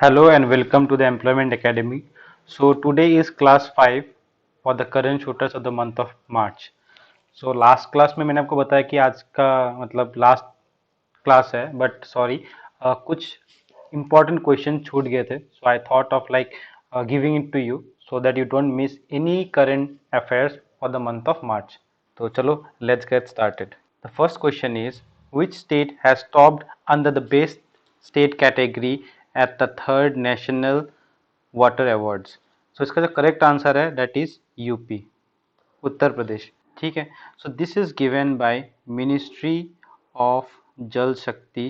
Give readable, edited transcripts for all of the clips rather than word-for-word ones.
Hello and welcome to the Employment Academy. So today is class 5 for the current shooters of the month of March. So last class में मैंने आपको बताया कि आज का मतलब लास्ट क्लास है बट सॉरी कुछ important क्वेश्चन छूट गए थे so I thought of like giving it to you so that you don't miss any current affairs for the month of March. तो चलो let's get started. The first question is, which state has topped under the best state category at the third National Water Awards? So इसका जो correct answer है that is UP, Uttar Pradesh. ठीक है. So this is given by Ministry of जल शक्ति,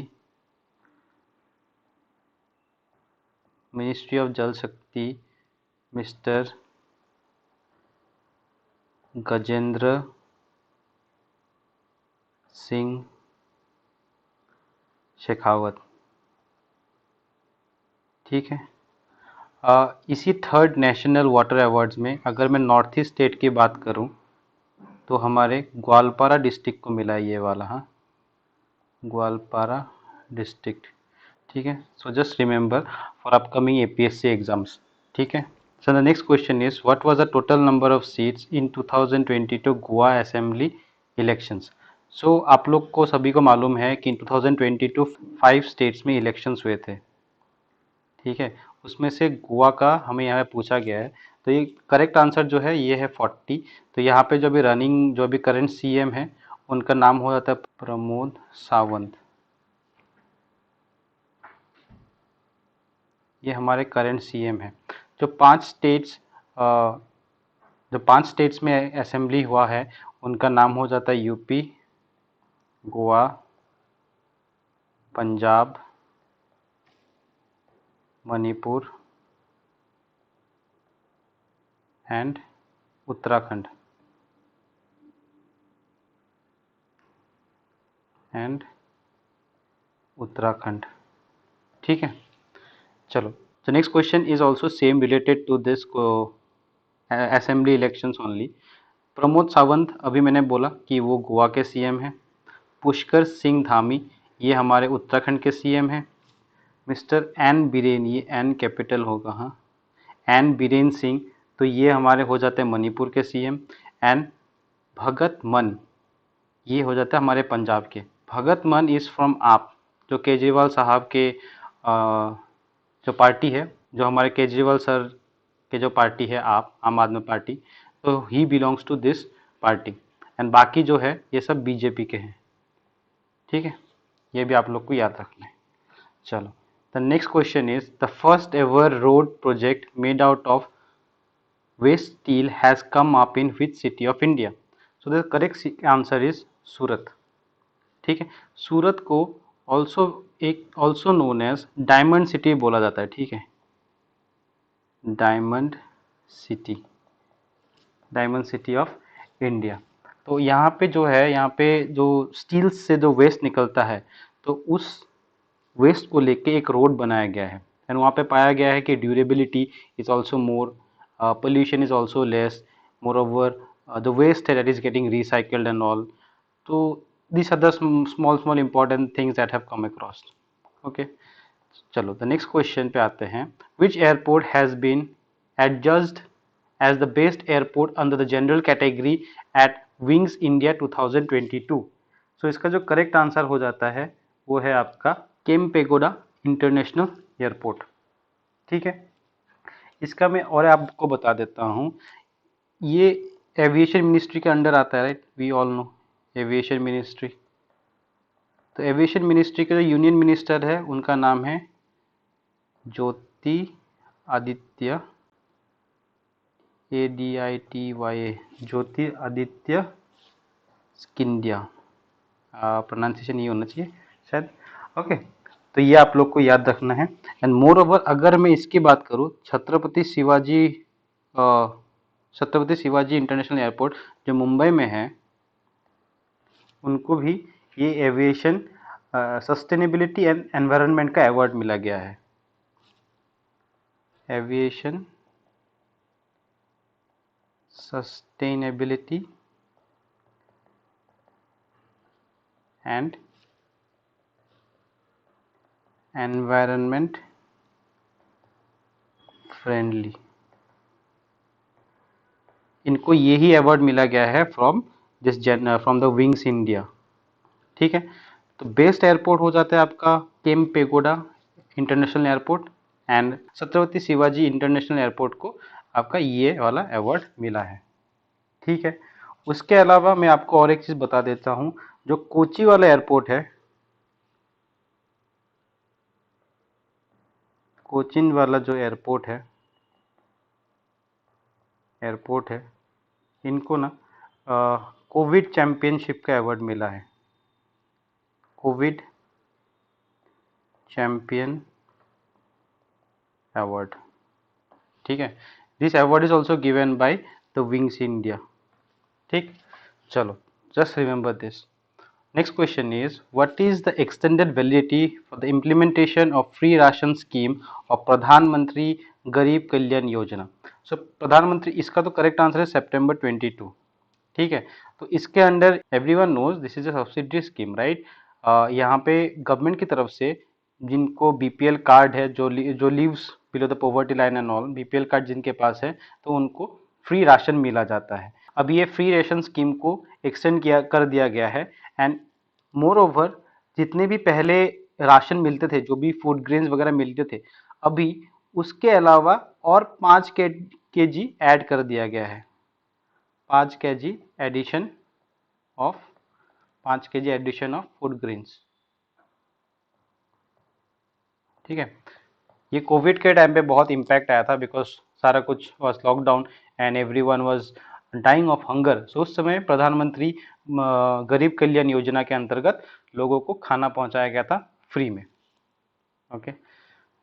Ministry of जल शक्ति, mister Gajendra Singh Shekhawat. ठीक है. इसी थर्ड नेशनल वाटर अवार्ड्स में अगर मैं नॉर्थ ईस्ट स्टेट की बात करूं तो हमारे ग्वालपारा डिस्ट्रिक्ट को मिला है ये वाला. हाँ, ग्वालपारा डिस्ट्रिक्ट. ठीक है. So just remember for upcoming APSC exams. ठीक है. So the next question is what was the total number of seats in 2022 Goa assembly elections. So आप लोग को सभी को मालूम है कि इन 2022 5 स्टेट्स में इलेक्शंस हुए थे. ठीक है. उसमें से गोवा का हमें यहाँ पे पूछा गया है. तो ये करेक्ट आंसर जो है ये है 40. तो यहाँ पे जो भी रनिंग जो भी करंट सीएम है उनका नाम हो जाता है प्रमोद सावंत. ये हमारे करंट सीएम है. जो पांच स्टेट्स जो 5 स्टेट्स में असेंबली हुआ है उनका नाम हो जाता है UP, Goa, Punjab, Manipur and Uttarakhand and Uttarakhand. ठीक है. चलो. तो next question is also same related to this assembly elections only. Pramod Sawant अभी मैंने बोला कि वो गोवा के सीएम हैं. पुष्कर सिंह धामी ये हमारे उत्तराखंड के सीएम हैं. मिस्टर एन बीरेन, ये एन कैपिटल होगा. हाँ, एन बीरेन सिंह तो ये हमारे हो जाते हैं मणिपुर के सीएम. एंड भगत मन ये हो जाता है हमारे पंजाब के. भगत मन इज़ फ्रॉम आप, जो केजरीवाल साहब के जो पार्टी है, जो हमारे केजरीवाल सर के जो पार्टी है आप आम आदमी पार्टी, तो he belongs to this party. And बाकी जो है ये सब बीजेपी के हैं. ठीक है. ये भी आप लोग को याद रखना है. चलो. The next question is the first ever road project made out of waste steel has come up in which city of India. So the correct answer is Surat. ठीक है. सूरत को also known as diamond city बोला जाता है. ठीक है. Diamond city, diamond city of India. तो यहाँ पे जो है, यहाँ पे जो स्टील से जो वेस्ट निकलता है तो उस वेस्ट को लेके एक रोड बनाया गया है. एंड वहाँ पे पाया गया है कि durability is also more, pollution is also less, moreover the waste that is getting recycled and all. तो these are the small important things that have come across. Okay. चलो द नेक्स्ट क्वेश्चन पे आते हैं. Which airport has been adjudged as the best airport under the general category at Wings India 2022. सो इसका जो correct answer हो जाता है वो है आपका केम्पेगोडा इंटरनेशनल एयरपोर्ट. ठीक है. इसका मैं और आपको बता देता हूँ. ये एविएशन मिनिस्ट्री के अंडर आता है. Right, we all know aviation ministry. तो एविएशन मिनिस्ट्री के जो यूनियन मिनिस्टर है उनका नाम है ज्योति आदित्य, ADITYA, ज्योति आदित्य स्किंडिया. प्रोनाउंसिएशन ये होना चाहिए शायद. ओके. तो ये आप लोग को याद रखना है. एंड मोर ओवर अगर मैं इसकी बात करूँ, छत्रपति शिवाजी इंटरनेशनल एयरपोर्ट जो मुंबई में है उनको भी ये एविएशन सस्टेनेबिलिटी एंड एनवायरनमेंट का अवार्ड मिला गया है. Aviation sustainability and environment friendly, इनको यही अवार्ड मिला गया है from from the wings India. ठीक है, तो बेस्ट एयरपोर्ट हो जाता है आपका Kempegowda international airport, and Chhatrapati Shivaji international airport को आपका ये वाला अवार्ड मिला है। ठीक है, उसके अलावा मैं आपको और एक चीज बता देता हूँ, जो कोची वाला एयरपोर्ट है, कोचिन वाला जो एयरपोर्ट है, इनको ना कोविड चैंपियनशिप का अवार्ड मिला है, कोविड चैंपियन अवार्ड। ठीक है, this award is also given by the wings India. ठीक, चलो, just remember this. Next question is, what is the extended validity for the implementation of free ration scheme of प्रधानमंत्री गरीब कल्याण योजना? सो प्रधानमंत्री, इसका तो correct answer है सितंबर 22। ठीक है, तो इसके under everyone knows this is a subsidy scheme, right. यहाँ पे गवर्नमेंट की तरफ से जिनको बीपीएल कार्ड है, जो lives below the poverty line and all, BPL card जिनके पास है, तो उनको फ्री राशन मिला जाता है। अब ये फ्री रेशन स्कीम को एक्सटेंड कर दिया गया है, एंड मोर ओवर जितने भी पहले राशन मिलते थे, जो भी फूड ग्रेन्स वगैरह मिलते थे, अभी उसके अलावा और 5 kg ऐड कर दिया गया है, 5 kg addition of 5 kg addition of food grains. ठीक है, ये कोविड के टाइम पे बहुत इम्पैक्ट आया था, बिकॉज सारा कुछ was lockdown and everyone was dying of hunger. So उस समय प्रधानमंत्री गरीब कल्याण योजना के अंतर्गत लोगों को खाना पहुंचाया गया था फ्री में। Okay,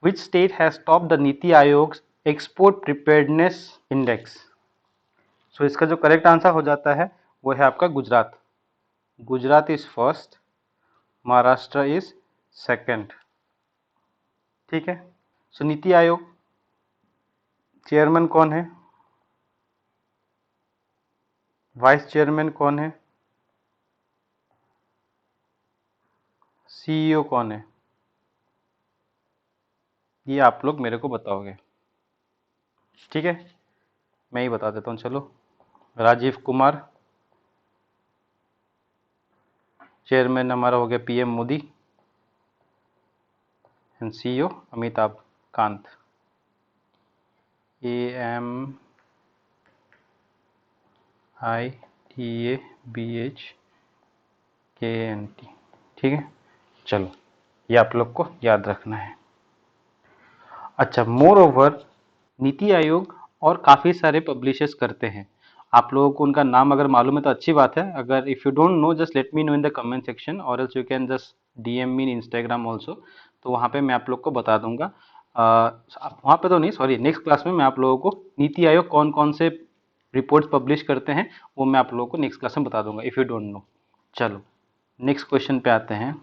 which state has top the NITI Aayog export preparedness index? सो इसका जो करेक्ट आंसर हो जाता है वो है आपका Gujarat. Gujarat is first, Maharashtra is second. ठीक है, सो नीति आयोग चेयरमैन कौन है, वाइस चेयरमैन कौन है, सीईओ कौन है, ये आप लोग मेरे को बताओगे। ठीक है, मैं ही बता देता हूँ, चलो। राजीव कुमार, चेयरमैन हमारा हो गया PM Modi, and CEO Amitabh Kant, AMITABHKNT। ठीक है, चलो, ये आप लोग को याद रखना है। अच्छा, मोर ओवर नीति आयोग और काफ़ी सारे पब्लिशर्स करते हैं, आप लोगों को उनका नाम अगर मालूम है तो अच्छी बात है, अगर if you don't know just let me know in the comment section, और else you can just DM me in Instagram also, तो वहाँ पे मैं आप लोग को बता दूंगा। वहाँ पे तो नहीं, सॉरी, नेक्स्ट क्लास में मैं आप लोगों को नीति आयोग कौन कौन से रिपोर्ट्स पब्लिश करते हैं वो मैं आप लोगों को नेक्स्ट क्लास में बता दूंगा, इफ़ यू डोंट नो। चलो, नेक्स्ट क्वेश्चन पे आते हैं।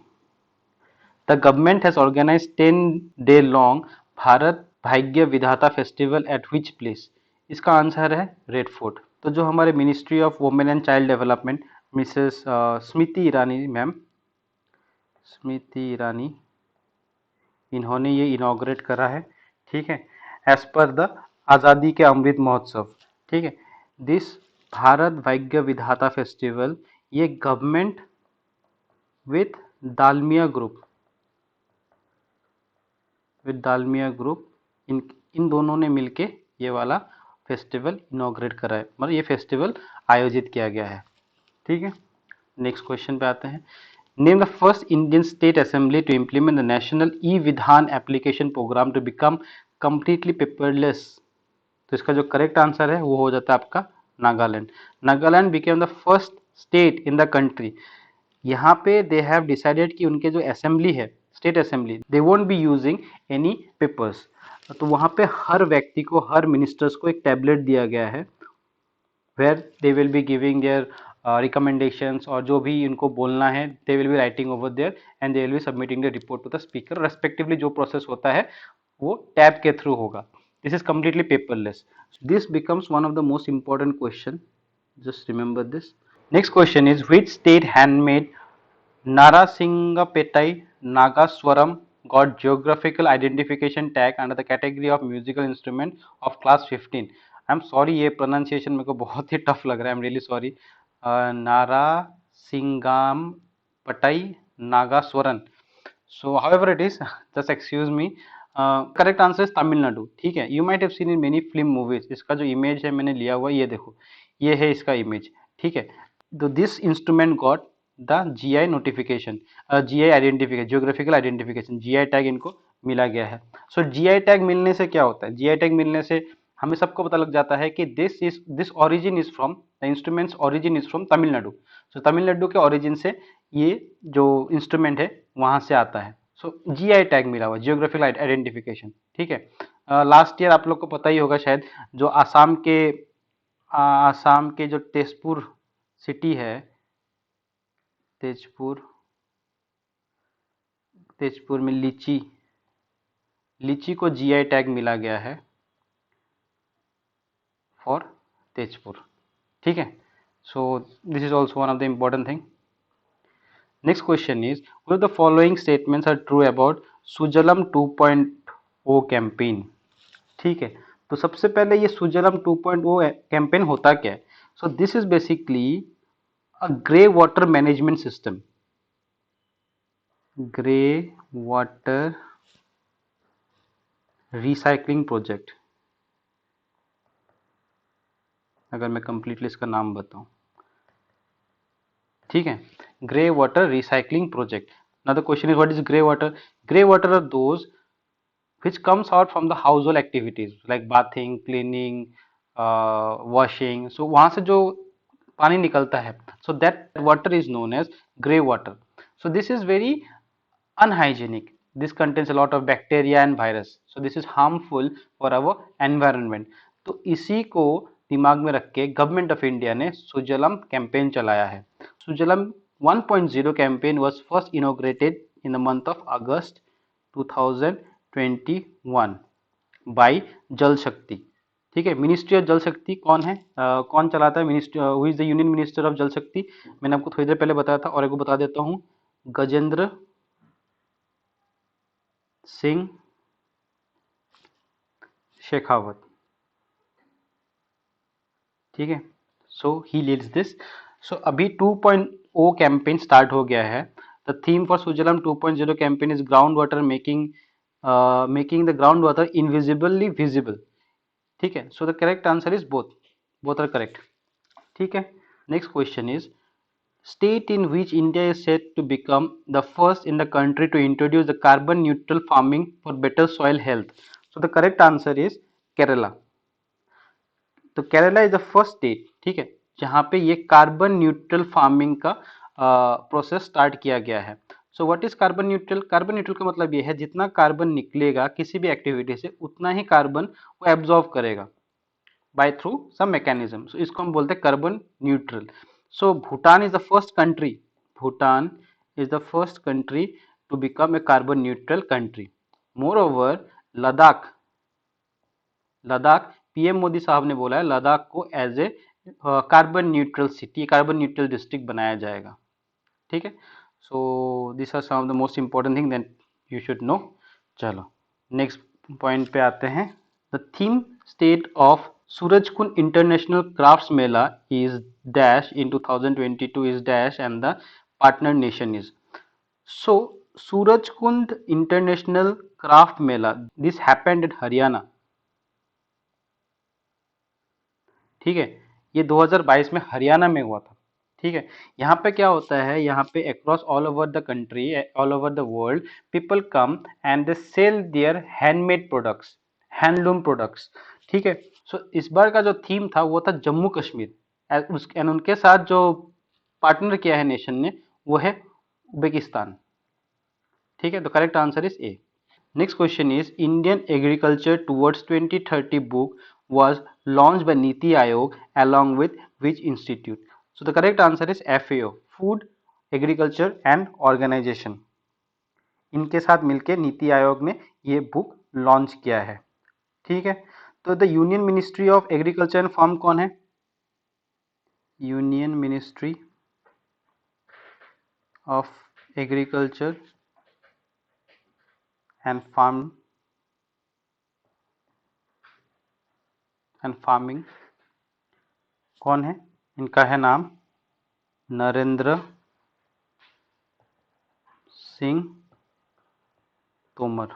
The government has organise 10 day long Bharat Bhagya Vidhata festival at which place? इसका आंसर है रेड फोर्ट। तो जो हमारे ministry of women and child development, Mrs Smriti Irani ma'am, Smriti Irani, इन्होंने ये इनॉग्रेट करा है। ठीक है, एज पर द आज़ादी के अमृत महोत्सव। ठीक है, दिस भारत भाग्य विधाता फेस्टिवल, ये गवर्नमेंट विथ दालमिया ग्रुप, इन दोनों ने मिलके ये वाला फेस्टिवल इनॉग्रेट करा है, मतलब ये फेस्टिवल आयोजित किया गया है। ठीक है, नेक्स्ट क्वेश्चन पे आते हैं। Name the first Indian state assembly to implement the national e Vidhan application program to become completely paperless? तो इसका जो करेक्ट आंसर है वो हो जाता है आपका Nagaland. Nagaland became the first state in the country. यहाँ पे दे हैव डिसाइडेड कि उनके जो असेंबली है, state assembly, they won't be using any papers. तो वहाँ पे हर व्यक्ति को, हर मिनिस्टर्स को एक टैबलेट दिया गया है, where they will be giving their recommendations, और जो भी इनको बोलना है they will be writing over there, and they will be submitting the report to the speaker. Respectively जो प्रोसेस होता है वो टैब के थ्रू होगा। This is completely paperless. This becomes one of the most important question. Just remember this. Next question is, which state handmade Narasingapettai Nagaswaram got geographical identification tag under the category of musical instrument of class 15? I am sorry, ये pronunciation मेरे को बहुत ही tough लग रहा है, I am really sorry. नारा सिंगाम पटाई नागास्वरन. So however it is, just excuse me. Correct answer is Tamil Nadu. ठीक है, you might have seen in many film movies. इसका जो इमेज है मैंने लिया हुआ, ये देखो, ये है इसका इमेज. ठीक है, तो this instrument got the GI notification, GI identification, geographical identification, GI tag इनको मिला गया है. सो जीआई टैग मिलने से क्या होता है? जीआई टैग मिलने से हमें सबको पता लग जाता है कि this origin is from the instruments, origin is from Tamil Nadu. So Tamil Nadu के ओरिजिन से ये जो इंस्ट्रूमेंट है वहां से आता है. सो जीआई टैग मिला हुआ, जियोग्राफिकल आइडेंटिफिकेशन. ठीक है, लास्ट ईयर आप लोग को पता ही होगा शायद, जो आसाम के जो तेजपुर सिटी है, तेजपुर तेजपुर में लीची, लीची को जीआई टैग मिला गया है फॉर तेजपुर. ठीक है, so this is also one of the important thing. Next question is, which of the following statements are true about Sujalam 2.0 campaign? ठीक है, तो सबसे पहले ये सुजलम 2.0 कैंपेन होता क्या है? So this is basically a grey water management system. Grey water recycling project, अगर मैं कंप्लीटली इसका नाम बताऊं. ठीक है, grey water recycling project. Now the question is, what is grey water? Grey water are those which comes out from the household activities like bathing, cleaning, washing. So वहां से जो पानी निकलता है, so that water is known as grey water. So this is very unhygienic. This contains a lot of bacteria and virus. So this is harmful for our environment. तो इसी को दिमाग में रख के गवर्नमेंट ऑफ इंडिया ने Sujalam campaign चलाया है. Sujalam 1.0 campaign was first inaugurated in the month of August 2021 by Jal Shakti. ठीक है, मिनिस्ट्री ऑफ जल शक्ति कौन है, कौन चलाता है? Ministry, who is the union minister of जल शक्ति? मैंने आपको थोड़ी देर पहले बताया था, और एक बता देता हूँ, गजेंद्र सिंह शेखावत. ठीक है, सो ही लीड्स दिस. सो अभी 2.0 कैंपेन स्टार्ट हो गया है. The theme for Sujalam 2.0 campaign is ground water making the ground water invisibly visible. ठीक है, so the correct answer is both, both are correct. ठीक है, next question is, state in which India is said to become the first in the country to introduce the carbon neutral farming for better soil health. So the correct answer is Kerala. तो Kerala is the first state, ठीक है, जहां पे ये carbon neutral farming का process start किया गया है. So what is carbon neutral? Carbon neutral का मतलब ये है, जितना कार्बन निकलेगा किसी भी एक्टिविटी से, उतना ही कार्बन वो एब्जॉर्व करेगा by through some mechanism. So इसको हम बोलते हैं carbon neutral. So Bhutan is the first country. Bhutan is the first country to become a carbon neutral country. Moreover, Ladakh, Ladakh PM Modi साहब ने बोला है लद्दाख को as a carbon neutral city, carbon neutral district बनाया जाएगा. ठीक है, so this are some of the most important thing that you should know. चलो नेक्स्ट पॉइंट पे आते हैं. The theme state of Surajkund international crafts Mela is dash in 2022 is dash and the partner nation is. So Surajkund international craft Mela, this happened at Haryana. ठीक है, ये 2022 में हरियाणा में हुआ था. ठीक है, यहाँ पे क्या होता है, यहाँ पे across all over the country, all over the world, people come and they sell their handmade products, handloom products. ठीक है, सो इस बार का जो थीम था वो था जम्मू कश्मीर. एंड उनके साथ जो पार्टनर किया है नेशन ने, वो है उज्बेकिस्तान. ठीक है, तो correct answer is a. Next question is, Indian Agriculture Towards 2030 book was launched by Niti Aayog along with which institute? So the correct answer is FAO, Food, Agriculture and Organization. इनके साथ मिलके नीति आयोग ने ये book launch किया है. ठीक है, तो the union ministry of agriculture and farm कौन है? Union ministry of agriculture and farming कौन है? इनका है नाम नरेंद्र सिंह तोमर।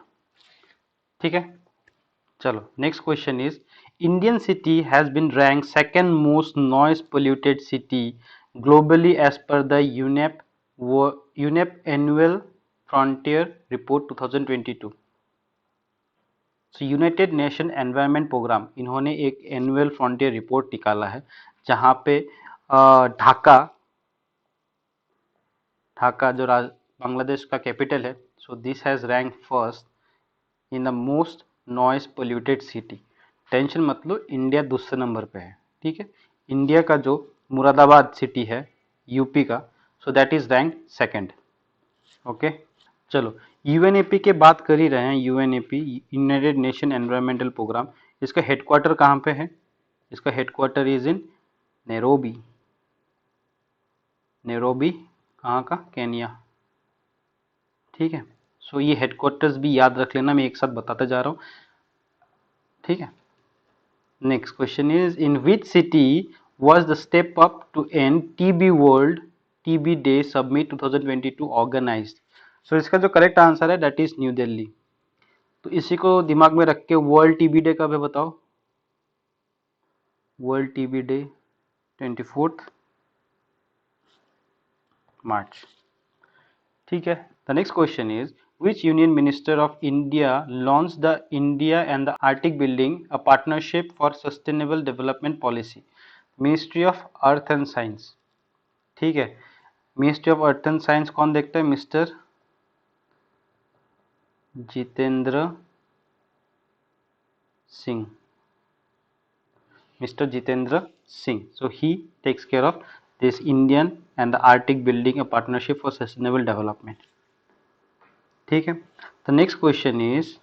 ठीक है, चलो next question is Indian city has been rank second most noise polluted city globally as per the UNEP annual frontier report 2022। So united nation environment programme इन्होंने एक एनुअल फ्रंटियर रिपोर्ट निकाला है जहाँ पे ढाका ढाका जो बांग्लादेश का कैपिटल है, so this has rank first in the most noise polluted city. Tension मत लो, इंडिया दूसरे नंबर पे है। ठीक है, इंडिया का जो मुरादाबाद सिटी है यूपी का, so that is rank second. Okay, चलो यूएनएपी के बात कर ही रहे हैं। यूएनएपी यूनाइटेड नेशन एनवायरमेंटल प्रोग्राम, इसका हेडक्वार्टर कहाँ पे है? इसका headquarter is in Nairobi. Nairobi कहाँ का? केनिया। ठीक है, सो ये हेडक्वार्टर्स भी याद रख लेना, मैं एक साथ बताते जा रहा हूँ। ठीक है, next question is in which city was the step up to end TB World TB Day Summit 2022 organized? सो इसका जो करेक्ट आंसर है दैट इज न्यू दिल्ली। तो इसी को दिमाग में रख के वर्ल्ड टीबी डे कब है बताओ? वर्ल्ड टीबी डे 24 मार्च। ठीक है, the next question is which union minister of India launched the India and the Arctic building a partnership for sustainable development policy? Ministry of earth and science. ठीक है, ministry of earth and science कौन देखता है? Mister Jitendra Singh. Mister Jitendra Singh, so he takes care of this Indian and the arctic building a partnership for sustainable development. ठीक है, the next question is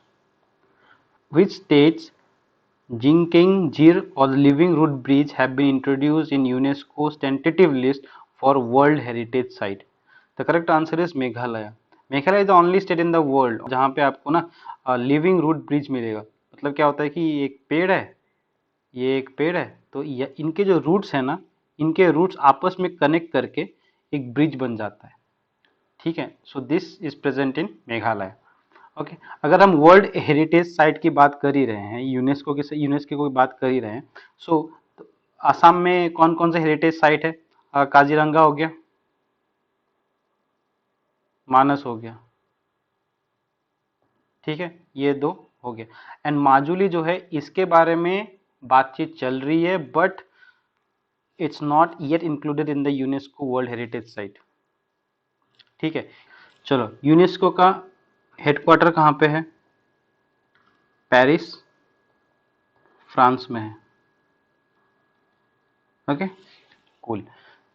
which states Jinking-Jir or the Living Root Bridge have been introduced in UNESCO's tentative list for World Heritage Site? The correct answer is Meghalaya. Meghalaya is the only state in the world जहाँ पे आपको ना living root bridge मिलेगा। मतलब क्या होता है कि एक पेड़ है, ये एक पेड़ है, तो इनके जो रूट्स हैं ना, इनके रूट्स आपस में कनेक्ट करके एक ब्रिज बन जाता है। ठीक है, so this is present in Meghalaya. Okay, अगर हम वर्ल्ड हेरिटेज साइट की बात कर ही रहे हैं, यूनेस्को की बात कर ही रहे हैं, सो आसाम में कौन कौन से हेरिटेज साइट है? काजीरंगा हो गया, मानस हो गया। ठीक है, ये दो हो गया। एंड माजुली जो है इसके बारे में बातचीत चल रही है, but it's not yet included in the UNESCO world heritage site. ठीक है, चलो यूनेस्को का हेडक्वार्टर कहाँ पे है? पेरिस, फ्रांस में है। Okay, cool.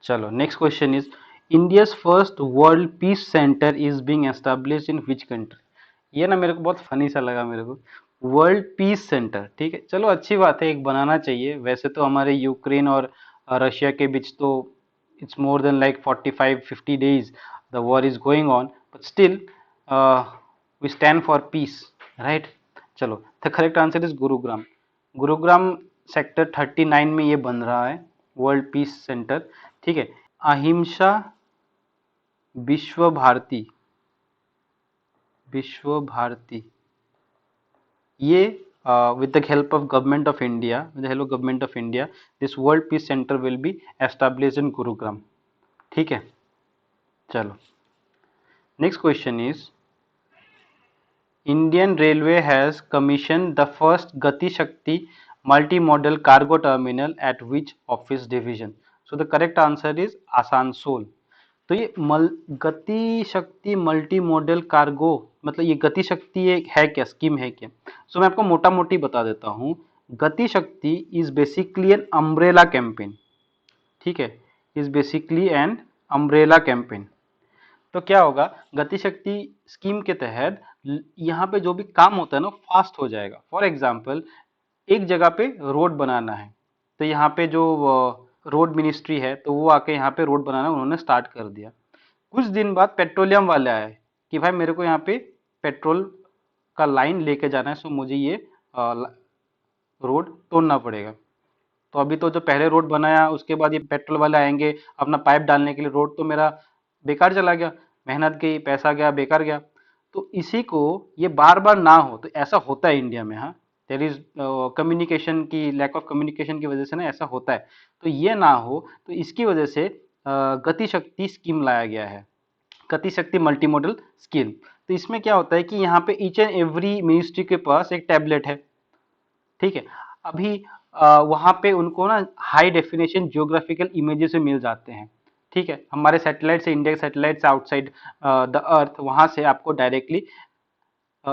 चलो next question is India's first world peace centre is being established in which country? ये ना मेरे को बहुत फनी सा लगा मेरे को, वर्ल्ड पीस सेंटर। ठीक है, चलो अच्छी बात है, एक बनाना चाहिए। वैसे तो हमारे यूक्रेन और रशिया के बीच तो it's more than like 45-50 days the war is going on, but still we stand for peace, right? चलो the correct answer is Gurugram. Gurugram sector 39 में ये बन रहा है वर्ल्ड पीस सेंटर। ठीक है, अहिंसा विश्व भारती, विश्व भारती ये with the help of government of India, with the help of government of India, this world peace center will be established in Gurugram. ठीक है, चलो next question is Indian Railway has commissioned the first Gati Shakti multi-modal cargo terminal at which office division? So the correct answer is Asansol. तो ये गति शक्ति multi modal cargo, मतलब ये गति शक्ति एक है क्या, स्कीम है क्या? सो मैं आपको मोटा मोटी बता देता हूँ। गति शक्ति is basically an umbrella campaign. ठीक है, is basically an umbrella campaign. तो क्या होगा, गति शक्ति स्कीम के तहत यहाँ पे जो भी काम होता है ना फास्ट हो जाएगा। फॉर एग्जाम्पल एक जगह पे रोड बनाना है, तो यहाँ पे जो रोड मिनिस्ट्री है तो वो आके यहाँ पे रोड बनाना उन्होंने स्टार्ट कर दिया। कुछ दिन बाद पेट्रोलियम वाले आए कि भाई मेरे को यहाँ पे पेट्रोल का लाइन लेके जाना है, सो मुझे ये रोड तोड़ना पड़ेगा। तो अभी तो जो पहले रोड बनाया उसके बाद ये पेट्रोल वाले आएंगे अपना पाइप डालने के लिए, रोड तो मेरा बेकार चला गया, मेहनत गई, पैसा गया, बेकार गया। तो इसी को ये बार बार ना हो, तो ऐसा होता है इंडिया में, हाँ, देयर इज कम्युनिकेशन की, लैक ऑफ कम्युनिकेशन की वजह से ना ऐसा होता है। तो ये ना हो, तो इसकी वजह से गति शक्ति स्कीम लाया गया है, गति शक्ति मल्टी मॉडल स्कीम। तो इसमें क्या होता है कि यहाँ पे ईच एंड एवरी मिनिस्ट्री के पास एक टैबलेट है, ठीक है। अभी वहाँ पे उनको ना हाई डेफिनेशन जियोग्राफिकल इमेजेस मिल जाते हैं, ठीक है। हमारे सैटेलाइट से, इंडिया के सैटेलाइट से आउटसाइड द अर्थ, वहाँ से आपको डायरेक्टली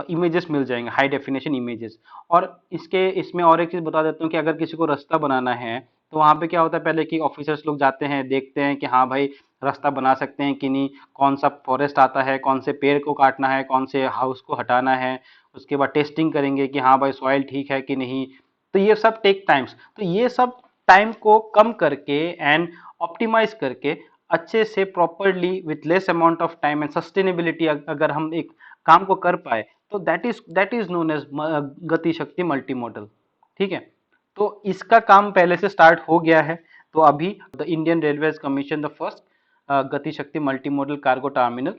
इमेजेस मिल जाएंगे, हाई डेफिनेशन इमेजेस। और इसमें और एक चीज़ बता देता हूँ कि अगर किसी को रास्ता बनाना है, तो वहाँ पे क्या होता है, पहले कि ऑफिसर्स लोग जाते हैं, देखते हैं कि हाँ भाई रास्ता बना सकते हैं कि नहीं, कौन सा फॉरेस्ट आता है, कौन से पेड़ को काटना है, कौन से हाउस को हटाना है। उसके बाद टेस्टिंग करेंगे कि हाँ भाई सॉइल ठीक है कि नहीं। तो ये सब टेक टाइम्स, तो ये सब टाइम को कम करके एंड ऑप्टिमाइज करके अच्छे से properly with less amount of time and sustainability अगर हम एक काम को कर पाए, तो दैट इज नोन एज गति शक्ति मल्टी मॉडल, ठीक है। तो इसका काम पहले से स्टार्ट हो गया है। तो अभी the Indian railway commission the first गति शक्ति multi modal cargo terminal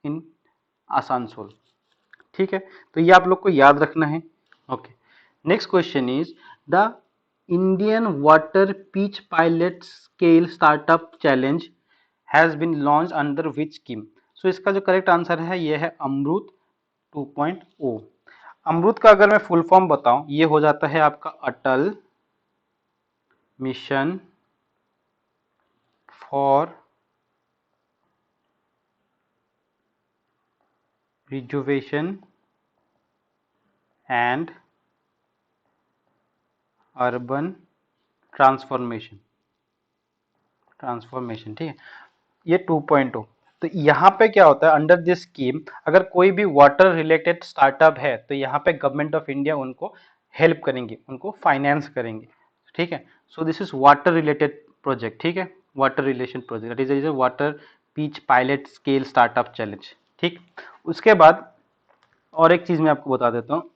in Asansol, ठीक है। तो ये आप लोग को याद रखना है। Okay, next question is the Indian water pitch pilot scale startup challenge has been launch under which scheme. So इसका जो करेक्ट आंसर है ये है अमृत 2.0। अमृत का अगर मैं फुल फॉर्म बताऊं, ये हो जाता है आपका Atal mission for rejuvenation and urban transformation, ठीक है। ये 2.0। तो यहाँ पे क्या होता है, अंडर दिस स्कीम अगर कोई भी वाटर रिलेटेड स्टार्टअप है, तो यहाँ पे गवर्नमेंट ऑफ इंडिया उनको हेल्प करेंगे, उनको फाइनेंस करेंगे, ठीक है। So this is water related project, ठीक है, water relation project, that is water pitch pilot scale startup challenge, ठीक। उसके बाद और एक चीज मैं आपको बता देता हूँ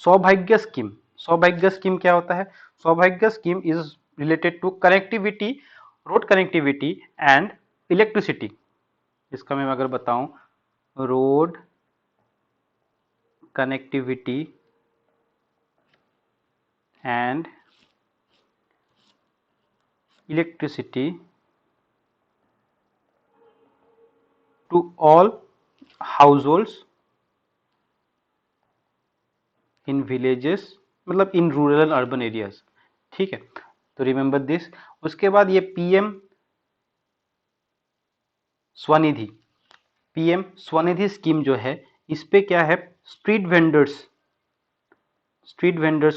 सौभाग्य स्कीम। सौभाग्य स्कीम क्या होता है? Saubhagya scheme is related to connectivity, road connectivity and electricity. इसका मैं अगर बताऊं, road connectivity and electricity to all households in villages, मतलब in rural and urban areas, ठीक है। तो रिमेंबर दिस। उसके बाद ये PM Svanidhi, PM Svanidhi scheme जो है, इस पे क्या है, स्ट्रीट वेंडर्स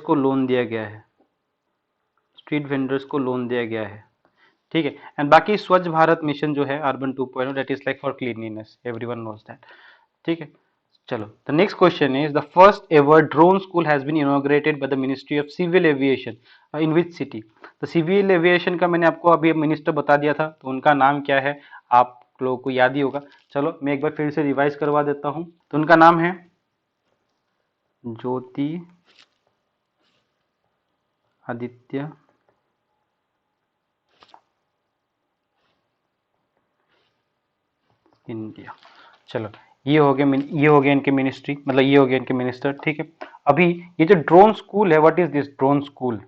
को लोन दिया गया है, स्ट्रीट वेंडर्स को लोन दिया गया है, ठीक है। एंड बाकी स्वच्छ भारत मिशन जो है urban 2.0, that is like for cleanliness, everyone knows that, ठीक है। चलो, the next question is the first ever drone school has been inaugurated by the ministry of civil aviation in which city. तो civil aviation का मैंने आपको अभी minister बता दिया था, तो उनका नाम क्या है आप लोगों को याद ही होगा। चलो मैं एक बार फिर से रिवाइज करवा देता हूं। तो उनका नाम है ज्योति आदित्य इंडिया। चलो, ये हो गया इनके मिनिस्ट्री, मतलब ये हो गया इनके मिनिस्टर, ठीक है। अभी ये जो ड्रोन स्कूल है, what is this drone school?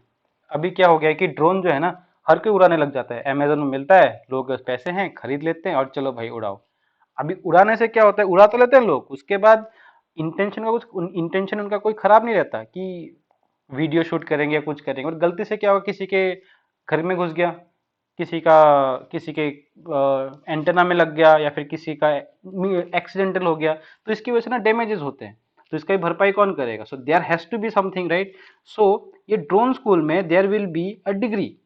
अभी क्या हो गया है कि ड्रोन जो है ना, हर कोई उड़ाने लग जाता है, अमेजन में मिलता है, लोग पैसे हैं खरीद लेते हैं और चलो भाई उड़ाओ। अभी उड़ाने से क्या होता है, उड़ा तो लेते हैं लोग, उसके बाद इंटेंशन उनका कोई खराब नहीं रहता कि वीडियो शूट करेंगे या कुछ करेंगे, और गलती से क्या होगा, किसी के घर में घुस गया, किसी के एंटेना में लग गया, या फिर किसी का एक्सीडेंटल हो गया, तो इसकी वजह से ना डैमेजेस होते हैं। तो इसका भरपाई कौन करेगा? So there has to be something, right. So ये ड्रोन स्कूल में there will be a degree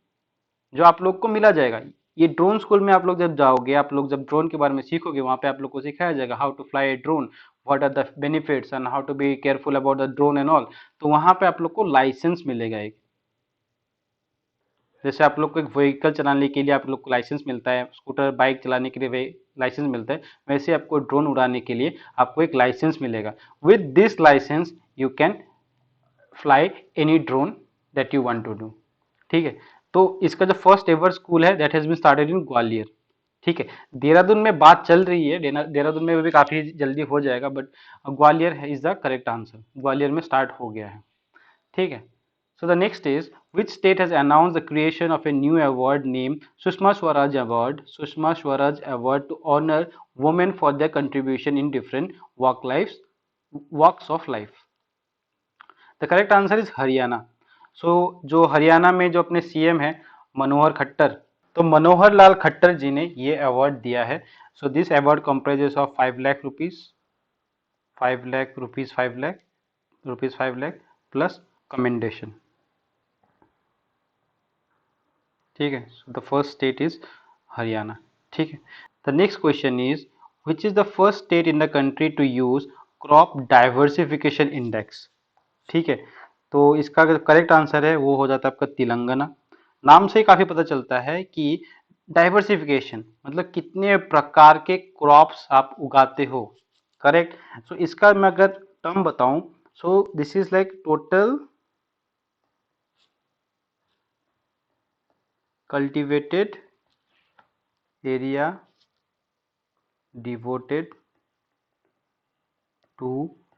जो आप लोग को मिला जाएगा। ये ड्रोन स्कूल में आप लोग जब जाओगे, आप लोग जब ड्रोन के बारे में सीखोगे, वहां पे आप लोग को सिखाया जाएगा how to fly a drone, what are the benefits and how to be careful about the drone and all. तो वहां पे आप लोग को लाइसेंस मिलेगा एक, जैसे आप लोग को एक व्हीकल चलाने के लिए आप लोग को लाइसेंस मिलता है, स्कूटर बाइक चलाने के लिए लाइसेंस मिलता है, वैसे आपको ड्रोन उड़ाने के लिए आपको एक लाइसेंस मिलेगा। With this license you can fly any drone that you want to do. ठीक है, तो इसका जो फर्स्ट एवर स्कूल है that has been started in Gwalior. ठीक है, देहरादून में बात चल रही है, देहरादून में भी काफी जल्दी हो जाएगा, but Gwalior is the correct answer, Gwalior में स्टार्ट हो गया है। ठीक है, so the next is, which state has announced the creation of a new award named Sushma Swaraj Award, Sushma Swaraj Award, to honor women for their contribution in different walks of life? The correct answer is Haryana. So जो हरियाणा में जो अपने CM है मनोहर खट्टर, तो मनोहर लाल खट्टर जी ने ये award दिया है। So this award comprises of 5 lakh rupees, 5 lakh rupees, 5 lakh plus commendation. ठीक है, so the first state is Haryana. ठीक है, the next question is, which is the first state in the country to use crop diversification index? ठीक है, तो इसका अगर correct answer है वो हो जाता है आपका तेलंगाना। नाम से ही काफी पता चलता है कि डाइवर्सिफिकेशन मतलब कितने प्रकार के क्रॉप्स आप उगाते हो। करेक्ट, सो इसका मैं अगर टर्म बताऊं, सो this is like total cultivated area devoted to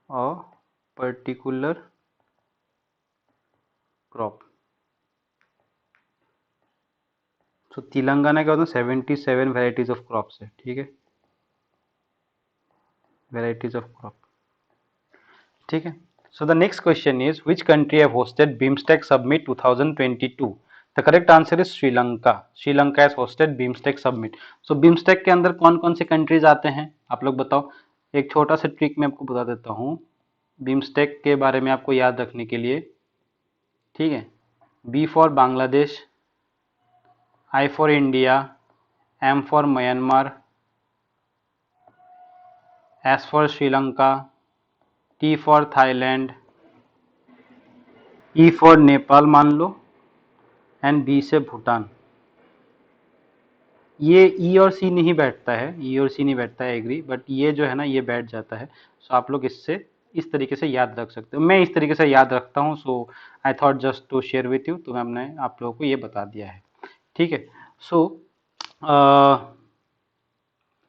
a particular crop। तो तेलंगाना क्या होता है, 77 वेराइटीज ऑफ क्रॉप्स है। ठीक है, वेराइटीज ऑफ क्रॉप। ठीक है, so the next question is, which country have hosted BIMSTEC summit 2022? The correct answer is Sri Lanka. Sri Lanka has hosted BIMSTEC summit. So BIMSTEC के अंदर कौन कौन से कंट्रीज आते हैं आप लोग बताओ। एक छोटा सा ट्रिक मैं आपको बता देता हूँ बिम्स्टेक के बारे में आपको याद रखने के लिए। ठीक है, B for Bangladesh, I for India, M for Myanmar, S for Sri Lanka, T for Thailand, E for Nepal मान लो, एंड बी से भूटान। ये ई और सी नहीं बैठता है, ई और सी नहीं बैठता है, एग्री, बट ये जो है ना ये बैठ जाता है। सो आप लोग इससे इस तरीके से याद रख सकते हो, मैं इस तरीके से याद रखता हूँ। So I thought just to share with you, तो मैंने आप लोगों को ये बता दिया है। ठीक है, सो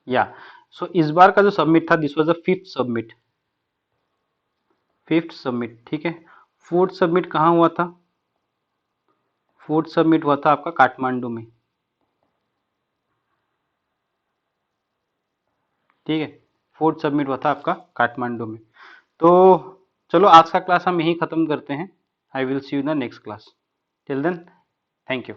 या सो इस बार का जो सबमिट था this was the fifth submit, fifth submit. ठीक है, फोर्थ सबमिट कहाँ हुआ था? फोर्थ सबमिट हुआ था आपका काठमांडू में। ठीक है, फोर्थ सबमिट हुआ था आपका काठमांडू में। तो चलो आज का क्लास हम यहीं ख़त्म करते हैं। I will see you in the next class. Till then, thank you.